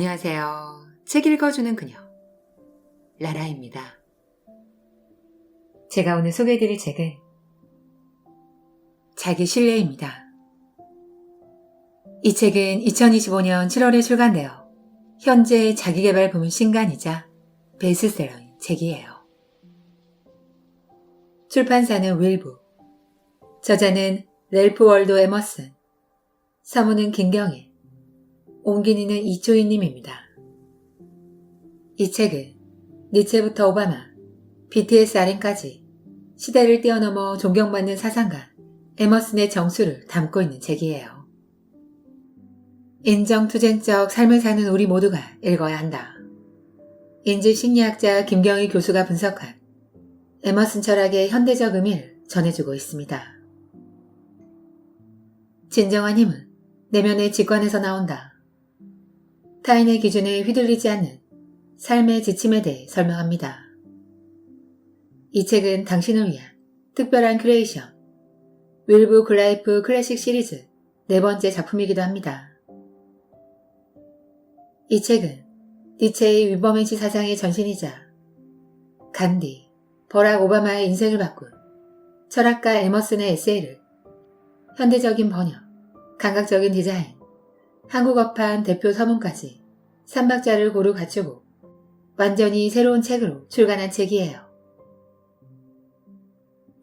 안녕하세요. 책 읽어주는 그녀, 라라입니다. 제가 오늘 소개해드릴 책은 자기 신뢰입니다. 이 책은 2025년 7월에 출간되어 현재 자기계발 부문 신간이자 베스트셀러인 책이에요. 출판사는 윌북, 저자는 랠프 월도 에머슨, 서문은 김경일, 옮기니는 이초희님입니다. 이 책은 니체부터 오바마, BTS RM까지 시대를 뛰어넘어 존경받는 사상가 에머슨의 정수를 담고 있는 책이에요. 인정투쟁적 삶을 사는 우리 모두가 읽어야 한다. 인지심리학자 김경일 교수가 분석한 에머슨 철학의 현대적 의미를 전해주고 있습니다. 진정한 힘은 내면의 직관에서 나온다. 타인의 기준에 휘둘리지 않는 삶의 지침에 대해 설명합니다. 이 책은 당신을 위한 특별한 큐레이션, 윌브 글라이프 클래식 시리즈 4번째 작품이기도 합니다. 이 책은 니체의 위버맨시 사상의 전신이자 간디, 버락 오바마의 인생을 바꾼 철학가 에머슨의 에세이를 현대적인 번역, 감각적인 디자인, 한국어판 대표 서문까지 3박자를 고루 갖추고 완전히 새로운 책으로 출간한 책이에요.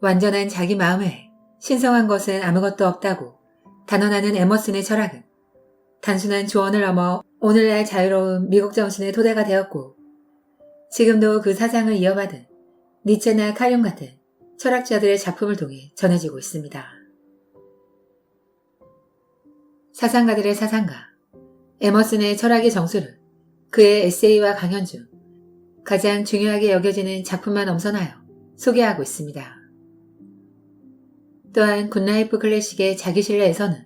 완전한 자기 마음에 신성한 것은 아무것도 없다고 단언하는 에머슨의 철학은 단순한 조언을 넘어 오늘날 자유로운 미국 정신의 토대가 되었고, 지금도 그 사상을 이어받은 니체나 카융 같은 철학자들의 작품을 통해 전해지고 있습니다. 사상가들의 사상가, 에머슨의 철학의 정수를 그의 에세이와 강연 중 가장 중요하게 여겨지는 작품만 넘선하여 소개하고 있습니다. 또한 굿라이프 클래식의 자기신뢰에서는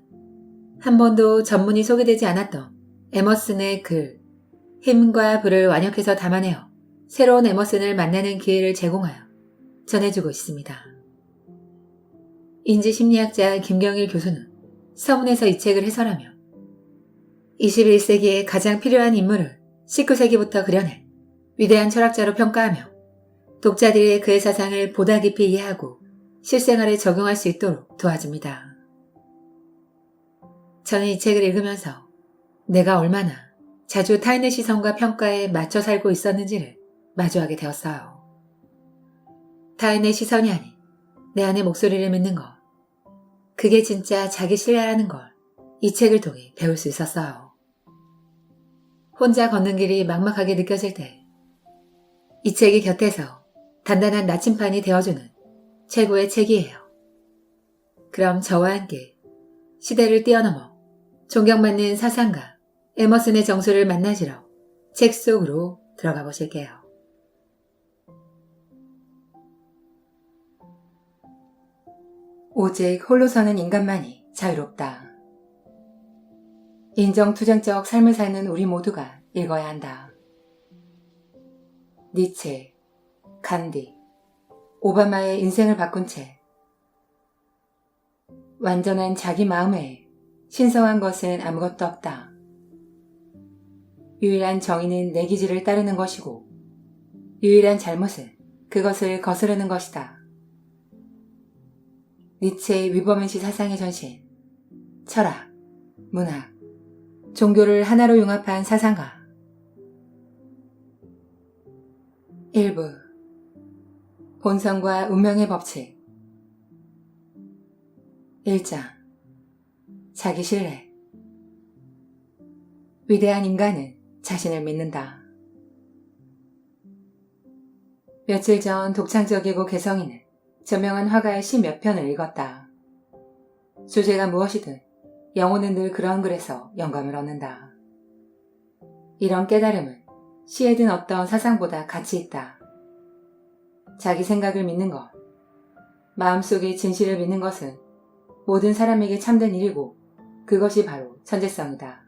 한 번도 전문이 소개되지 않았던 에머슨의 글, 힘과 불을 완역해서 담아내어 새로운 에머슨을 만나는 기회를 제공하여 전해주고 있습니다. 인지심리학자 김경일 교수는 서문에서 이 책을 해설하며 21세기에 가장 필요한 인물을 19세기부터 그려낸 위대한 철학자로 평가하며 독자들이 그의 사상을 보다 깊이 이해하고 실생활에 적용할 수 있도록 도와줍니다. 저는 이 책을 읽으면서 내가 얼마나 자주 타인의 시선과 평가에 맞춰 살고 있었는지를 마주하게 되었어요. 타인의 시선이 아닌 내 안의 목소리를 믿는 것, 그게 진짜 자기 신뢰라는 걸 이 책을 통해 배울 수 있었어요. 혼자 걷는 길이 막막하게 느껴질 때 이 책이 곁에서 단단한 나침판이 되어주는 최고의 책이에요. 그럼 저와 함께 시대를 뛰어넘어 존경받는 사상가 에머슨의 정수를 만나시러 책 속으로 들어가 보실게요. 오직 홀로 서는 인간만이 자유롭다. 인정투쟁적 삶을 사는 우리 모두가 읽어야 한다. 니체, 간디, 오바마의 인생을 바꾼 책. 완전한 자기 마음에 신성한 것은 아무것도 없다. 유일한 정의는 내 기질을 따르는 것이고 유일한 잘못은 그것을 거스르는 것이다. 니체의 위버맨시 사상의 전신, 철학, 문학, 종교를 하나로 융합한 사상가. 1부 본성과 운명의 법칙. 1장 자기 신뢰. 위대한 인간은 자신을 믿는다. 며칠 전 독창적이고 개성 있는 저명한 화가의 시 몇 편을 읽었다. 주제가 무엇이든 영혼은 늘 그런 글에서 영감을 얻는다. 이런 깨달음은 시에 든 어떤 사상보다 가치 있다. 자기 생각을 믿는 것, 마음속의 진실을 믿는 것은 모든 사람에게 참된 일이고 그것이 바로 천재성이다.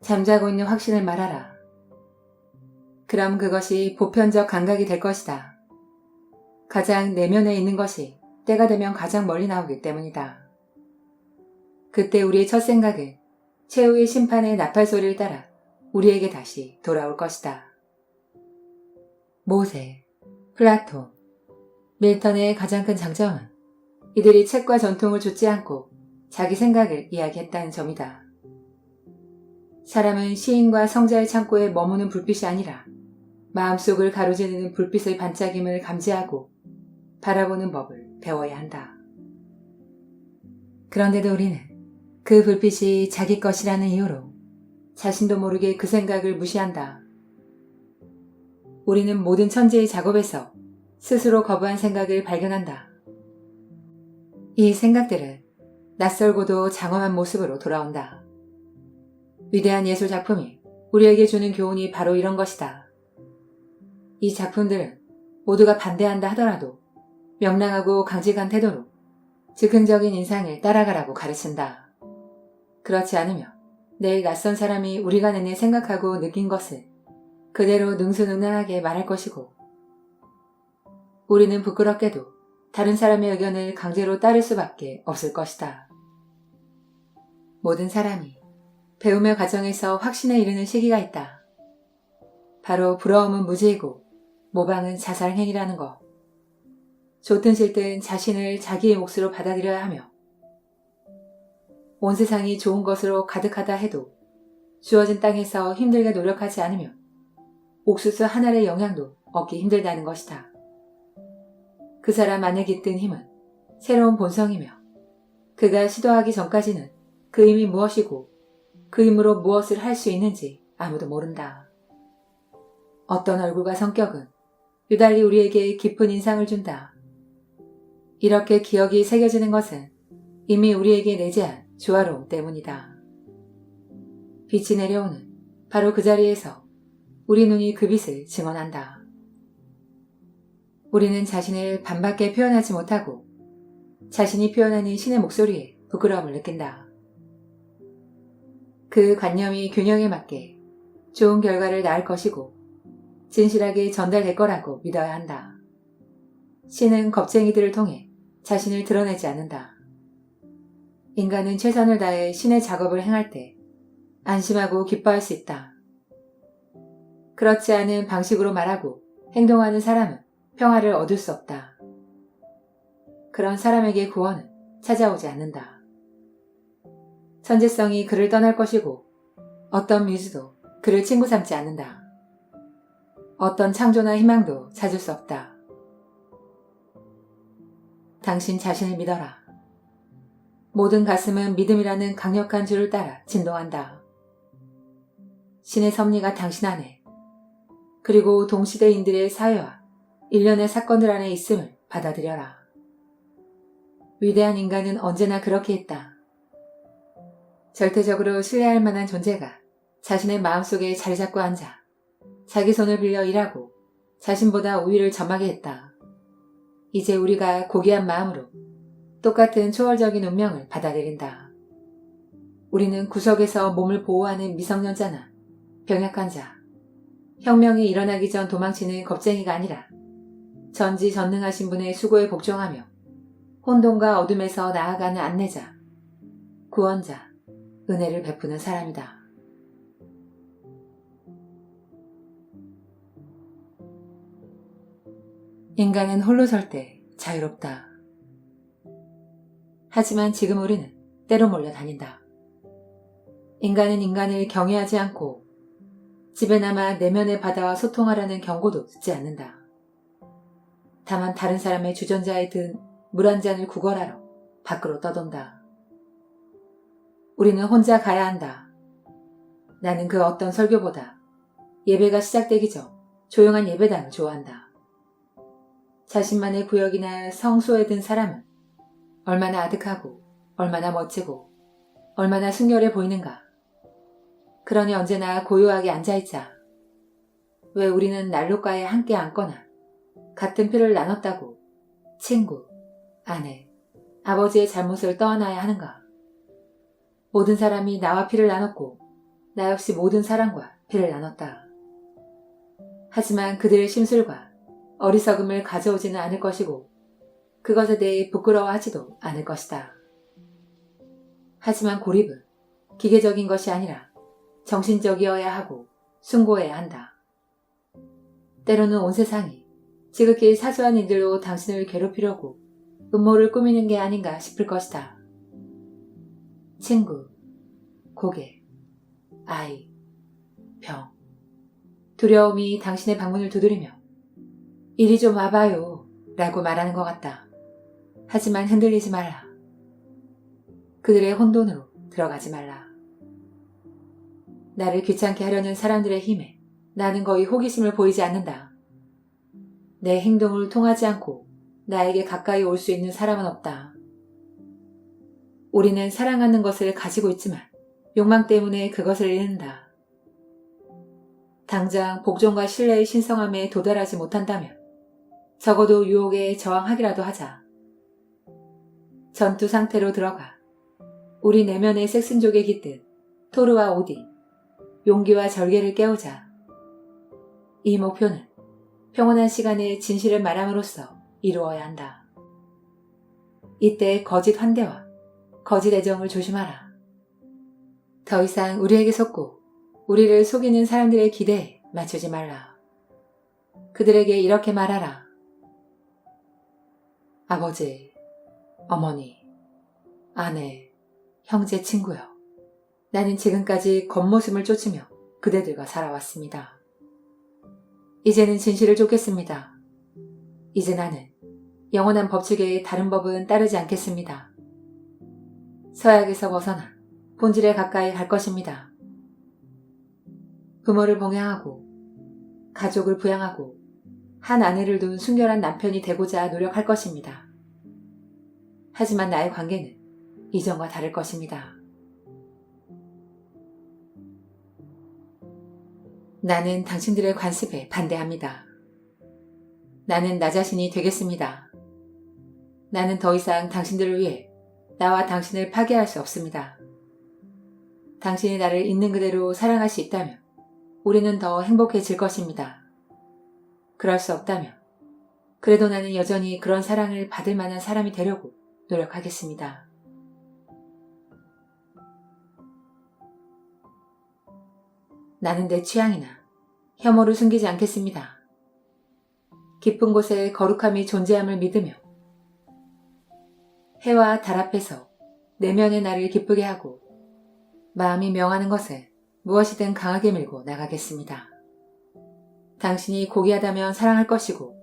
잠자고 있는 확신을 말하라. 그럼 그것이 보편적 감각이 될 것이다. 가장 내면에 있는 것이 때가 되면 가장 멀리 나오기 때문이다. 그때 우리의 첫 생각은 최후의 심판의 나팔 소리를 따라 우리에게 다시 돌아올 것이다. 모세, 플라톤, 밀턴의 가장 큰 장점은 이들이 책과 전통을 좇지 않고 자기 생각을 이야기했다는 점이다. 사람은 시인과 성자의 창고에 머무는 불빛이 아니라 마음속을 가로지르는 불빛의 반짝임을 감지하고 바라보는 법을 배워야 한다. 그런데도 우리는 그 불빛이 자기 것이라는 이유로 자신도 모르게 그 생각을 무시한다. 우리는 모든 천재의 작업에서 스스로 거부한 생각을 발견한다. 이 생각들은 낯설고도 장엄한 모습으로 돌아온다. 위대한 예술 작품이 우리에게 주는 교훈이 바로 이런 것이다. 이 작품들은 모두가 반대한다 하더라도 명랑하고 강직한 태도로 즉흥적인 인상을 따라가라고 가르친다. 그렇지 않으면 내일 낯선 사람이 우리가 내내 생각하고 느낀 것을 그대로 능수능란하게 말할 것이고, 우리는 부끄럽게도 다른 사람의 의견을 강제로 따를 수밖에 없을 것이다. 모든 사람이 배움의 과정에서 확신에 이르는 시기가 있다. 바로 부러움은 무지이고 모방은 자살행위라는 것. 좋든 싫든 자신을 자기의 몫으로 받아들여야 하며, 온 세상이 좋은 것으로 가득하다 해도 주어진 땅에서 힘들게 노력하지 않으면 옥수수 한 알의 영향도 얻기 힘들다는 것이다. 그 사람 안에 깃든 힘은 새로운 본성이며, 그가 시도하기 전까지는 그 힘이 무엇이고 그 힘으로 무엇을 할 수 있는지 아무도 모른다. 어떤 얼굴과 성격은 유달리 우리에게 깊은 인상을 준다. 이렇게 기억이 새겨지는 것은 이미 우리에게 내재한 조화로움 때문이다. 빛이 내려오는 바로 그 자리에서 우리 눈이 그 빛을 증언한다. 우리는 자신을 반밖에 표현하지 못하고 자신이 표현하는 신의 목소리에 부끄러움을 느낀다. 그 관념이 균형에 맞게 좋은 결과를 낳을 것이고 진실하게 전달될 거라고 믿어야 한다. 신은 겁쟁이들을 통해 자신을 드러내지 않는다. 인간은 최선을 다해 신의 작업을 행할 때 안심하고 기뻐할 수 있다. 그렇지 않은 방식으로 말하고 행동하는 사람은 평화를 얻을 수 없다. 그런 사람에게 구원은 찾아오지 않는다. 천재성이 그를 떠날 것이고 어떤 뮤즈도 그를 친구 삼지 않는다. 어떤 창조나 희망도 찾을 수 없다. 당신 자신을 믿어라. 모든 가슴은 믿음이라는 강력한 줄을 따라 진동한다. 신의 섭리가 당신 안에, 그리고 동시대인들의 사회와 일련의 사건들 안에 있음을 받아들여라. 위대한 인간은 언제나 그렇게 했다. 절대적으로 신뢰할 만한 존재가 자신의 마음속에 자리 잡고 앉아 자기 손을 빌려 일하고 자신보다 우위를 점하게 했다. 이제 우리가 고귀한 마음으로 똑같은 초월적인 운명을 받아들인다. 우리는 구석에서 몸을 보호하는 미성년자나 병약한 자, 혁명이 일어나기 전 도망치는 겁쟁이가 아니라 전지전능하신 분의 수고에 복종하며 혼돈과 어둠에서 나아가는 안내자, 구원자, 은혜를 베푸는 사람이다. 인간은 홀로 설 때 자유롭다. 하지만 지금 우리는 때로 몰려다닌다. 인간은 인간을 경외하지 않고 집에 남아 내면의 바다와 소통하라는 경고도 듣지 않는다. 다만 다른 사람의 주전자에 든 물 한 잔을 구걸하러 밖으로 떠돈다. 우리는 혼자 가야 한다. 나는 그 어떤 설교보다 예배가 시작되기 전 조용한 예배당을 좋아한다. 자신만의 구역이나 성소에 든 사람은 얼마나 아득하고 얼마나 멋지고 얼마나 순결해 보이는가. 그러니 언제나 고요하게 앉아있자. 왜 우리는 난로가에 함께 앉거나 같은 피를 나눴다고 친구, 아내, 아버지의 잘못을 떠안아야 하는가. 모든 사람이 나와 피를 나눴고 나 역시 모든 사람과 피를 나눴다. 하지만 그들의 심술과 어리석음을 가져오지는 않을 것이고 그것에 대해 부끄러워하지도 않을 것이다. 하지만 고립은 기계적인 것이 아니라 정신적이어야 하고 숭고해야 한다. 때로는 온 세상이 지극히 사소한 일들로 당신을 괴롭히려고 음모를 꾸미는 게 아닌가 싶을 것이다. 친구, 고객, 아이, 병. 두려움이 당신의 방문을 두드리며 이리 좀 와봐요 라고 말하는 것 같다. 하지만 흔들리지 말라. 그들의 혼돈으로 들어가지 말라. 나를 귀찮게 하려는 사람들의 힘에 나는 거의 호기심을 보이지 않는다. 내 행동을 통하지 않고 나에게 가까이 올 수 있는 사람은 없다. 우리는 사랑하는 것을 가지고 있지만 욕망 때문에 그것을 잃는다. 당장 복종과 신뢰의 신성함에 도달하지 못한다면 적어도 유혹에 저항하기라도 하자. 전투 상태로 들어가 우리 내면의 색슨족에 깃든 토르와 오딘, 용기와 절개를 깨우자. 이 목표는 평온한 시간에 진실을 말함으로써 이루어야 한다. 이때 거짓 환대와 거짓 애정을 조심하라. 더 이상 우리에게 속고 우리를 속이는 사람들의 기대에 맞추지 말라. 그들에게 이렇게 말하라. 아버지, 어머니, 아내, 형제, 친구여. 나는 지금까지 겉모습을 쫓으며 그대들과 살아왔습니다. 이제는 진실을 쫓겠습니다. 이제 나는 영원한 법칙 외에 다른 법은 따르지 않겠습니다. 서약에서 벗어나 본질에 가까이 갈 것입니다. 부모를 봉양하고 가족을 부양하고 한 아내를 둔 순결한 남편이 되고자 노력할 것입니다. 하지만 나의 관계는 이전과 다를 것입니다. 나는 당신들의 관습에 반대합니다. 나는 나 자신이 되겠습니다. 나는 더 이상 당신들을 위해 나와 당신을 파괴할 수 없습니다. 당신이 나를 있는 그대로 사랑할 수 있다면 우리는 더 행복해질 것입니다. 그럴 수 없다면 그래도 나는 여전히 그런 사랑을 받을 만한 사람이 되려고 노력하겠습니다. 나는 내 취향이나 혐오를 숨기지 않겠습니다. 깊은 곳에 거룩함이 존재함을 믿으며 해와 달 앞에서 내면의 나를 기쁘게 하고 마음이 명하는 것을 무엇이든 강하게 밀고 나가겠습니다. 당신이 고귀하다면 사랑할 것이고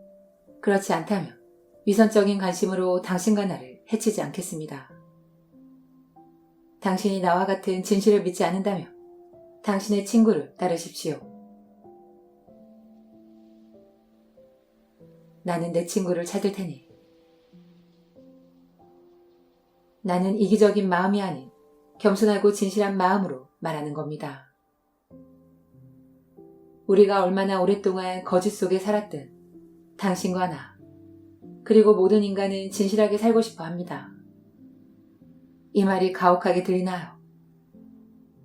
그렇지 않다면 위선적인 관심으로 당신과 나를 해치지 않겠습니다. 당신이 나와 같은 진실을 믿지 않는다면 당신의 친구를 따르십시오. 나는 내 친구를 찾을 테니. 나는 이기적인 마음이 아닌 겸손하고 진실한 마음으로 말하는 겁니다. 우리가 얼마나 오랫동안 거짓 속에 살았든 당신과 나, 그리고 모든 인간은 진실하게 살고 싶어 합니다. 이 말이 가혹하게 들리나요?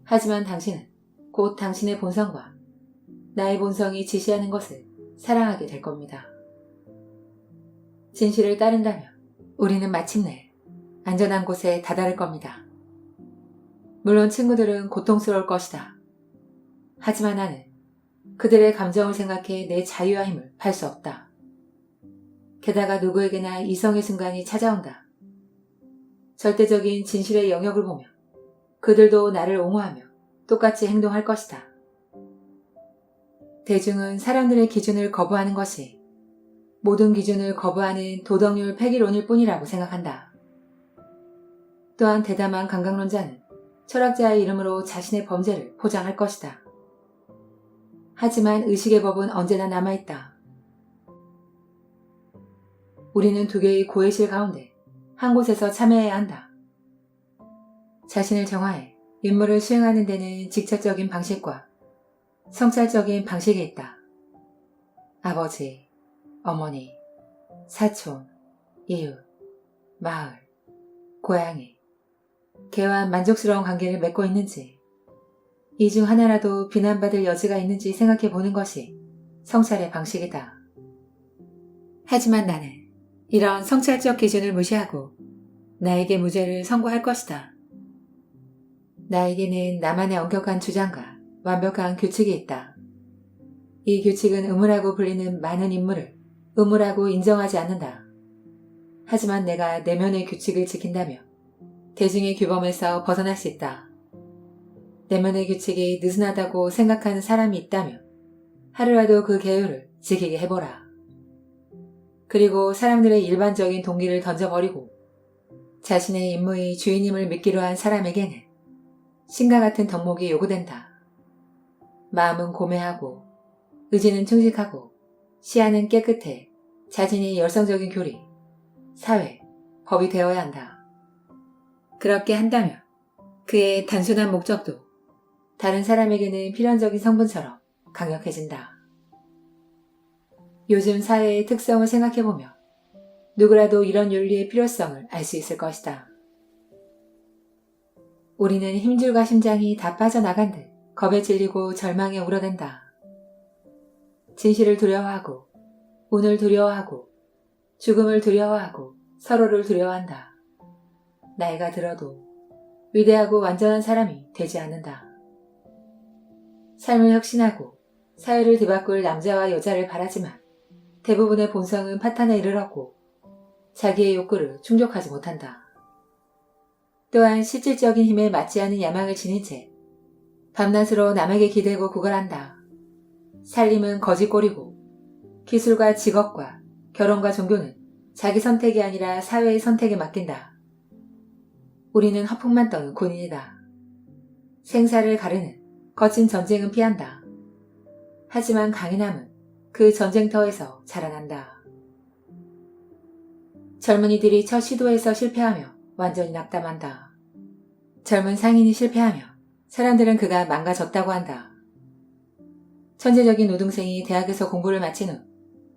하지만 당신은 곧 당신의 본성과 나의 본성이 지시하는 것을 사랑하게 될 겁니다. 진실을 따른다면 우리는 마침내 안전한 곳에 다다를 겁니다. 물론 친구들은 고통스러울 것이다. 하지만 나는 그들의 감정을 생각해 내 자유와 힘을 팔 수 없다. 게다가 누구에게나 이성의 순간이 찾아온다. 절대적인 진실의 영역을 보며 그들도 나를 옹호하며 똑같이 행동할 것이다. 대중은 사람들의 기준을 거부하는 것이 모든 기준을 거부하는 도덕률 폐기론일 뿐이라고 생각한다. 또한 대담한 강강론자는 철학자의 이름으로 자신의 범죄를 포장할 것이다. 하지만 의식의 법은 언제나 남아있다. 우리는 두 개의 고해실 가운데 한 곳에서 참여해야 한다. 자신을 정화해 임무를 수행하는 데는 직접적인 방식과 성찰적인 방식이 있다. 아버지, 어머니, 사촌, 이웃, 마을, 고양이, 개와 만족스러운 관계를 맺고 있는지, 이 중 하나라도 비난받을 여지가 있는지 생각해 보는 것이 성찰의 방식이다. 하지만 나는 이런 성찰적 기준을 무시하고 나에게 무죄를 선고할 것이다. 나에게는 나만의 엄격한 주장과 완벽한 규칙이 있다. 이 규칙은 의무라고 불리는 많은 인물을 의무라고 인정하지 않는다. 하지만 내가 내면의 규칙을 지킨다면 대중의 규범에서 벗어날 수 있다. 내면의 규칙이 느슨하다고 생각하는 사람이 있다면 하루라도 그 계율을 지키게 해보라. 그리고 사람들의 일반적인 동기를 던져버리고 자신의 임무의 주인임을 믿기로 한 사람에게는 신과 같은 덕목이 요구된다. 마음은 고매하고 의지는 충직하고 시야는 깨끗해 자신이 열성적인 교리, 사회, 법이 되어야 한다. 그렇게 한다면 그의 단순한 목적도 다른 사람에게는 필연적인 성분처럼 강력해진다. 요즘 사회의 특성을 생각해보면 누구라도 이런 윤리의 필요성을 알 수 있을 것이다. 우리는 힘줄과 심장이 다 빠져나간 듯 겁에 질리고 절망에 울어댄다. 진실을 두려워하고 운을 두려워하고 죽음을 두려워하고 서로를 두려워한다. 나이가 들어도 위대하고 완전한 사람이 되지 않는다. 삶을 혁신하고 사회를 뒤바꿀 남자와 여자를 바라지만 대부분의 본성은 파탄에 이르렀고 자기의 욕구를 충족하지 못한다. 또한 실질적인 힘에 맞지 않은 야망을 지닌 채 밤낮으로 남에게 기대고 구걸한다. 살림은 거짓골이고 기술과 직업과 결혼과 종교는 자기 선택이 아니라 사회의 선택에 맡긴다. 우리는 허풍만 떠는 군인이다. 생사를 가르는 거친 전쟁은 피한다. 하지만 강인함은 그 전쟁터에서 자라난다. 젊은이들이 첫 시도에서 실패하며 완전히 낙담한다. 젊은 상인이 실패하며 사람들은 그가 망가졌다고 한다. 천재적인 우등생이 대학에서 공부를 마친 후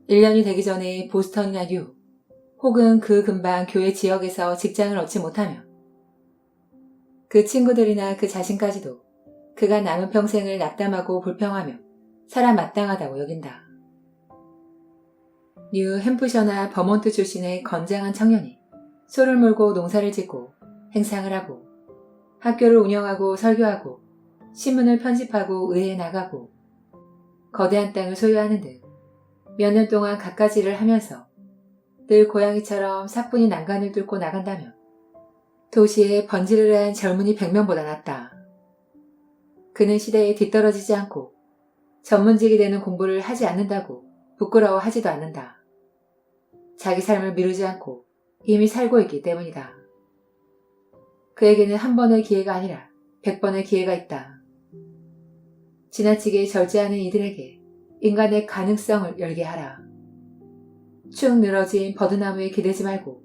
1년이 되기 전에 보스턴이나 뉴 혹은 그 근방 교회 지역에서 직장을 얻지 못하며 그 친구들이나 그 자신까지도 그가 남은 평생을 낙담하고 불평하며 살아 마땅하다고 여긴다. 뉴 햄프셔나 버몬트 출신의 건장한 청년이 소를 몰고 농사를 짓고 행상을 하고 학교를 운영하고 설교하고 신문을 편집하고 의회에 나가고 거대한 땅을 소유하는 듯 몇 년 동안 갖가지를 하면서 늘 고양이처럼 사뿐히 난간을 뚫고 나간다면 도시의 번지르르한 젊은이 100명보다 낫다. 그는 시대에 뒤떨어지지 않고 전문직이 되는 공부를 하지 않는다고 부끄러워하지도 않는다. 자기 삶을 미루지 않고 이미 살고 있기 때문이다. 그에게는 한 번의 기회가 아니라 100번의 기회가 있다. 지나치게 절제하는 이들에게 인간의 가능성을 열게 하라. 축 늘어진 버드나무에 기대지 말고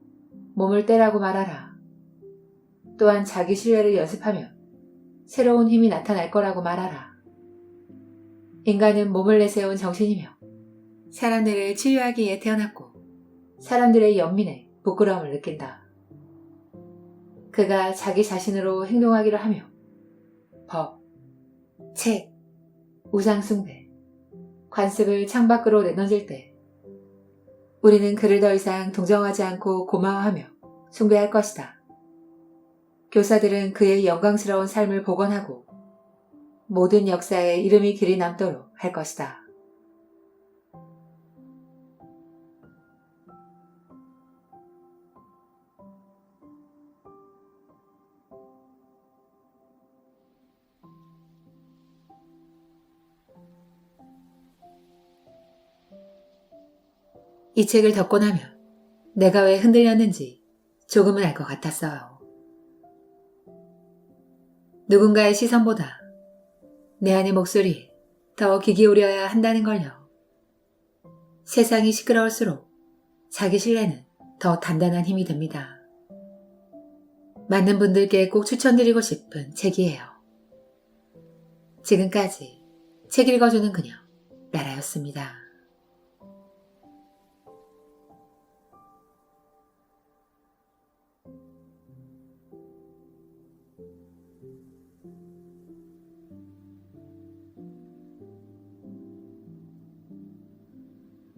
몸을 떼라고 말하라. 또한 자기 신뢰를 연습하며 새로운 힘이 나타날 거라고 말하라. 인간은 몸을 내세운 정신이며 사람들을 치유하기 위해 태어났고 사람들의 연민에 부끄러움을 느낀다. 그가 자기 자신으로 행동하기를 하며 법, 책, 우상숭배, 관습을 창밖으로 내던질 때 우리는 그를 더 이상 동정하지 않고 고마워하며 숭배할 것이다. 교사들은 그의 영광스러운 삶을 복원하고 모든 역사에 이름이 길이 남도록 할 것이다. 이 책을 덮고 나면 내가 왜 흔들렸는지 조금은 알 것 같았어요. 누군가의 시선보다 내 안의 목소리에 더 귀 기울여야 한다는 걸요. 세상이 시끄러울수록 자기 신뢰는 더 단단한 힘이 됩니다. 많은 분들께 꼭 추천드리고 싶은 책이에요. 지금까지 책 읽어주는 그녀, 나라였습니다.